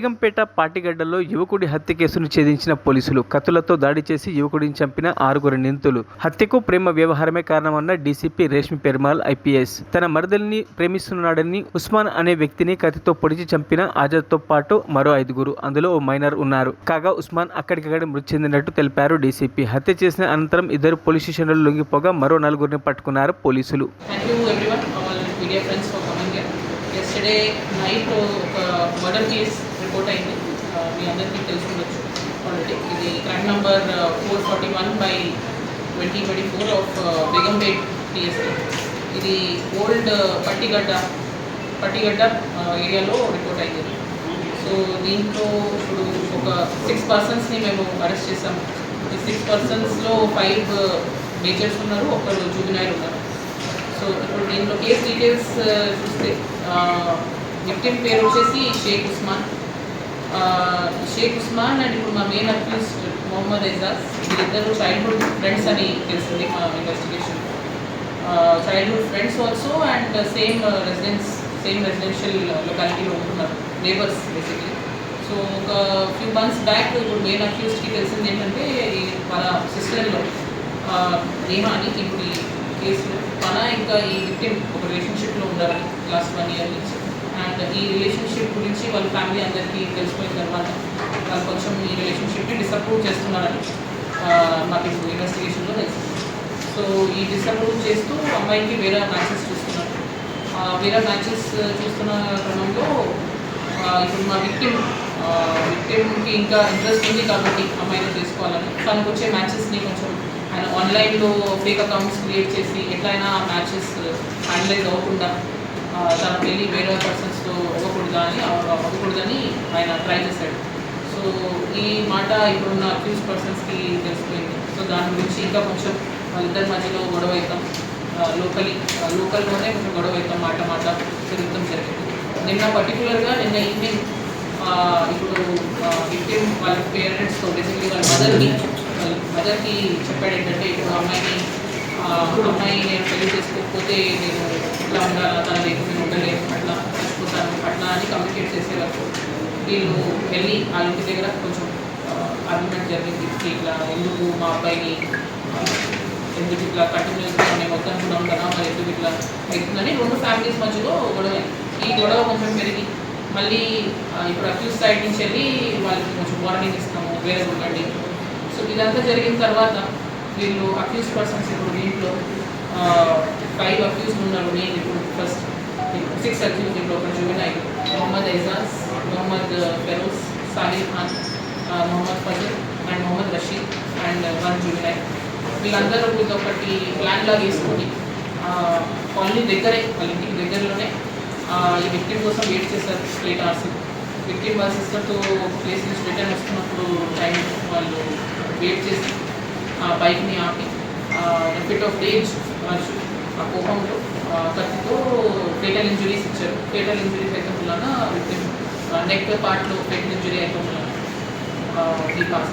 బేగంపేట పాటిగడ్డలో యువకుడి హత్య కేసును ఛేదించిన పోలీసులు. కత్తులతో దాడి చేసి యువకుడిని చంపిన 6 నిందితులు. హత్యకు ప్రేమ వ్యవహారమే కారణమన్న డీసీపీ రేష్మి పెరుమాళ్ ఐపీఎస్. తన మరదలిని ప్రేమిస్తున్నాడని ఉస్మాన్ అనే వ్యక్తిని కత్తితో పొడిచి చంపిన ఆజాద్తో పాటు మరో 5, అందులో ఓ మైనర్ ఉన్నారు. కాగా ఉస్మాన్ అక్కడికక్కడ మృతి చెందినట్టు తెలిపారు డీసీపీ. హత్య చేసిన అనంతరం ఇద్దరు పోలీస్ స్టేషన్లో లొంగిపోగా మరో 4 పట్టుకున్నారు పోలీసులు. yesterday night ఒక మర్డర్ కేస్ రిపోర్ట్ అయింది. మీ అందరికీ తెలుసుండొచ్చు ఆల్రెడీ. ఇది crime number 441/2024 of Begumpet PST. ఇది ఓల్డ్ పట్టిగడ్డ ఏరియాలో రిపోర్ట్ అయింది. సో దీంట్లో ఇప్పుడు ఒక 6 పర్సన్స్ని మేము అరెస్ట్ చేసాము. ఈ 6 పర్సన్స్లో 5 మేజర్స్ ఉన్నారు, ఒకరు జూబినైల్ ఉన్నారు. సో ఇప్పుడు దీంట్లో కేస్ డీటెయిల్స్ చూస్తే విక్టిమ్ పేరు వచ్చేసి షేక్ ఉస్మాన్ అండ్ ఇప్పుడు మా మెయిన్ అక్యూజ్డ్ మొహమ్మద్ ఎజాజ్. వీరిద్దరు చైల్డ్హుడ్ ఫ్రెండ్స్ అని తెలిసింది మా investigation. Childhood friends also and same residential లొకాలిటీలో ఉంటున్నారు, నేబర్స్ బేసిక్లీ. సో ఒక ఫ్యూ మంత్స్ బ్యాక్ ఇప్పుడు మెయిన్ అక్యూజ్డ్కి తెలిసింది ఏంటంటే వాళ్ళ సిస్టర్లో నేహా అని ఇప్పుడు ఈ కేసులో మన ఇంకా ఈ విక్టిమ్ ఒక రిలేషన్షిప్లో ఉండాలని లాస్ట్ 1 year నుంచి. అండ్ ఈ రిలేషన్షిప్ గురించి వాళ్ళ ఫ్యామిలీ అందరికీ తెలిసిపోయిన తర్వాత వాళ్ళు కొంచెం ఈ రిలేషన్షిప్ని డిసప్రూవ్ చేస్తున్నారని మాకు ఇప్పుడు ఇన్వెస్టిగేషన్లో తెలిసింది. సో ఈ డిసప్రూవ్ చేస్తూ అమ్మాయికి వేరే మ్యాచెస్ చూస్తున్నారు. వేరే మ్యాచెస్ చూస్తున్న క్రమంలో ఇప్పుడు మా విక్టిమ్కి ఇంకా ఇంట్రెస్ట్ ఉంది కాబట్టి అమ్మాయిని చేసుకోవాలని తనకు వచ్చే మ్యాచెస్ని కొంచెం ఆయన ఆన్లైన్లో ఫేక్ అకౌంట్స్ క్రియేట్ చేసి ఎట్లయినా మ్యాచెస్ హ్యాండిలైజ్ అవ్వకుండా తన పెళ్ళి వేరే పర్సన్స్తో అవ్వకూడదని ఆయన ట్రై చేశాడు. సో ఈ మాట ఇప్పుడున్న అక్యూజ్ పర్సన్స్కి తెలిసిపోయింది. సో దాని గురించి ఇంకా కొంచెం వాళ్ళిద్దరి మధ్యలో గొడవ అవుతాం, లోకల్లోనే కొంచెం గొడవ అవుతాం, మాట తిరుగుతాం జరిగింది. నిన్న ఈవినింగ్ ఇప్పుడు విక్టిమ్ వాళ్ళ పేరెంట్స్తో బేసిక్లీ వాళ్ళ మదర్కి చెప్పాడు ఏంటంటే ఇప్పుడు అమ్మాయి నేను పెళ్లి చేసుకోకపోతే నేను ఇట్లా ఉండాలా, తన లేకపోతే నేను ఉండలేను, అట్లా చచ్చిపోతాను అట్లా అని కమ్యూనికేట్ చేసే వరకు వీళ్ళు వెళ్ళి ఆ ఇంటి దగ్గర కొంచెం ఆర్గ్యుమెంట్ జరిగింది. ఇట్లా ఎందుకు మా అబ్బాయిని ఎందుకు ఇట్లా కంటిన్యూస్గా మేము వద్దనుకున్నాం కదా, మరి ఎందుకు ఇట్లా అవుతుందని 2 ఫ్యామిలీస్ మధ్యలో గొడవ. ఈ గొడవ కొంచెం పెరిగి మళ్ళీ ఇప్పుడు అక్యూజ్ సైడ్ నుంచి వెళ్ళి వాళ్ళకి కొంచెం వార్నింగ్ ఇస్తాము, వేరే ఉండండి. సో ఇదంతా జరిగిన తర్వాత వీళ్ళు అక్యూజ్ పర్సన్స్ ఇప్పుడు దీంట్లో 5 అక్యూజ్డ్ ఉన్నారు. మెయిన్ ఇప్పుడు ఫస్ట్ 6 అక్యూజ్డ్. ఇప్పుడు ఒక juvenile Mohammed Ejaz, Mohammed Feroz, Sahil Khan, Mohammed Fazal and Mohammed Rashid and 1 juvenile. వీళ్ళందరూ ఒకటి ప్లాన్ లాగా వేసుకొని కాలనీ దగ్గరే, వాళ్ళ ఇంటికి దగ్గరలోనే ఈ విక్టిమ్ కోసం వెయిట్ చేశారు 8 hours. విక్టిమ్ వాళ్ళ సిస్టర్తో ప్లేస్ నుంచి రిటర్న్ వస్తున్నప్పుడు టైం వాళ్ళు వెయిట్ చేసి బైక్ని ఆపి ఫిట్ ఆఫ్ రేజ్ ఆ కోపంలో కత్తితో ఫేటల్ ఇంజురీస్ ఇచ్చారు. ఫేటల్ ఇంజురీస్ అయితే వలన విక్టిమ్ నెక్ పార్ట్లో ఫేటల్ ఇంజురీ అయితే వలన ఈ పాస్.